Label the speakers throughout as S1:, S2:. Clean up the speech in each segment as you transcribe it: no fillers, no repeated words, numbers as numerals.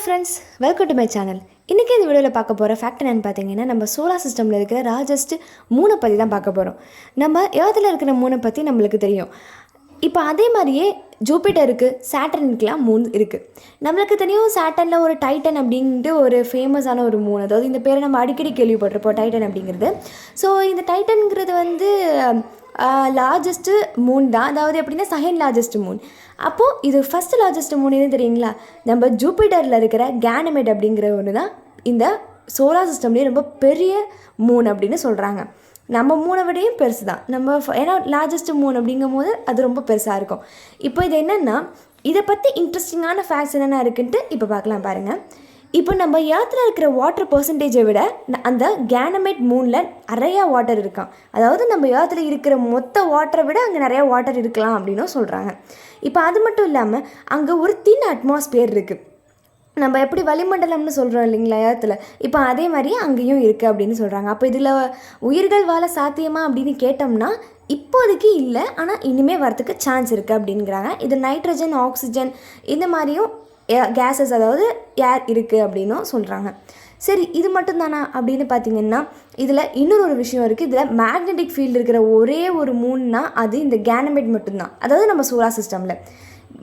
S1: Friends, welcome to my channel. இன்றைக்கி இந்த வீடியோவில் பார்க்க போகிற ஃபேக்ட் என்னென்னு பார்த்தீங்கன்னா, நம்ம சோலார் சிஸ்டமில் இருக்கிற லார்ஜஸ்ட் மூனை பற்றி தான் பார்க்க போகிறோம். நம்ம எர்த்தில் இருக்கிற மூனை பற்றி நம்மளுக்கு தெரியும். இப்போ அதே மாதிரியே ஜூபிட்டருக்கு, சாட்டர்னுக்கெலாம் மூன் இருக்குது. நம்மளுக்கு தெரியும் சாட்டர்னில் ஒரு டைட்டன் அப்படின்ட்டு ஒரு ஃபேமஸான ஒரு மூன், அதாவது இந்த பேரை நம்ம அடிக்கடி கேள்விப்பட்டிருப்போம், டைட்டன் அப்படிங்கிறது. ஸோ இந்த டைட்டனுங்கிறது வந்து லார்ஜஸ்ட்டு மூன் தான், அதாவது எப்படின்னா செகண்ட் லார்ஜஸ்ட் மூன். அப்போது இது ஃபஸ்ட்டு லார்ஜஸ்ட் மூன் எதுவும் தெரியுங்களா? நம்ம ஜூபிட்டரில் இருக்கிற கேனமெட் அப்படிங்கிற ஒன்று தான் இந்த சோலார் சிஸ்டம்லேயே ரொம்ப பெரிய மூன் அப்படின்னு சொல்கிறாங்க. நம்ம மூணை விடையும் பெருசு தான் நம்ம, ஏன்னா லார்ஜஸ்ட் மூன் அப்படிங்கும் போது அது ரொம்ப பெருசாக இருக்கும். இப்போ இது என்னென்னா, இதை பற்றி இன்ட்ரெஸ்டிங்கான ஃபேக்ட்ஸ் என்னென்ன இருக்குன்ட்டு இப்போ பார்க்கலாம் பாருங்கள். இப்போ நம்ம எர்த்தில் இருக்கிற வாட்டர் பர்சன்டேஜை விட அந்த கேனமெட் மூனில் நிறையா வாட்டர் இருக்கான். அதாவது நம்ம எர்த்தில் இருக்கிற மொத்த வாட்டரை விட அங்கே நிறையா வாட்டர் இருக்கலாம் அப்படின்னும் சொல்கிறாங்க. இப்போ அது மட்டும் இல்லாமல் அங்கே ஒரு தின் அட்மாஸ்பியர் இருக்குது. நம்ம எப்படி வளிமண்டலம்னு சொல்கிறோம் இல்லைங்களா எர்த்தில், இப்போ அதே மாதிரி அங்கேயும் இருக்குது அப்படின்னு சொல்கிறாங்க. அப்போ இதில் உயிர்கள் வாழ சாத்தியமா அப்படின்னு கேட்டோம்னா இப்போதைக்கு இல்லை, ஆனால் இனிமேல் வரத்துக்கு சான்ஸ் இருக்குது அப்படிங்கிறாங்க. இது நைட்ரஜன், ஆக்சிஜன் இந்த மாதிரியும் கேஸஸ், அதாவது ஏர் இருக்குது அப்படின்னும் சொல்கிறாங்க. சரி, இது மட்டும்தானா அப்படின்னு பார்த்தீங்கன்னா இதில் இன்னொரு விஷயம் இருக்குது. இதில் மேக்னெட்டிக் ஃபீல்டு இருக்கிற ஒரே ஒரு மூணுனா அது இந்த கேனமெட் மட்டும்தான். அதாவது நம்ம சோலார் சிஸ்டமில்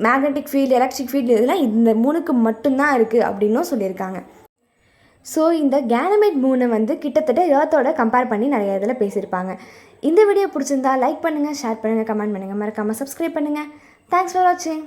S1: மேக்னெட்டிக் ஃபீல்டு, எலக்ட்ரிக் ஃபீல்டு இதெல்லாம் இந்த மூணுக்கு மட்டும்தான் இருக்குது அப்படின்னும் சொல்லியிருக்காங்க. ஸோ இந்த கேனமெட் மூணை வந்து கிட்டத்தட்ட எர்த்தோட கம்பேர் பண்ணி நிறைய இதில் பேசியிருப்பாங்க. இந்த வீடியோ பிடிச்சிருந்தா லைக் பண்ணுங்கள், ஷேர் பண்ணுங்கள், கமெண்ட் பண்ணுங்கள், மறக்காமல் சப்ஸ்கிரைப் பண்ணுங்கள். தேங்க்ஸ் ஃபார் வாட்சிங்.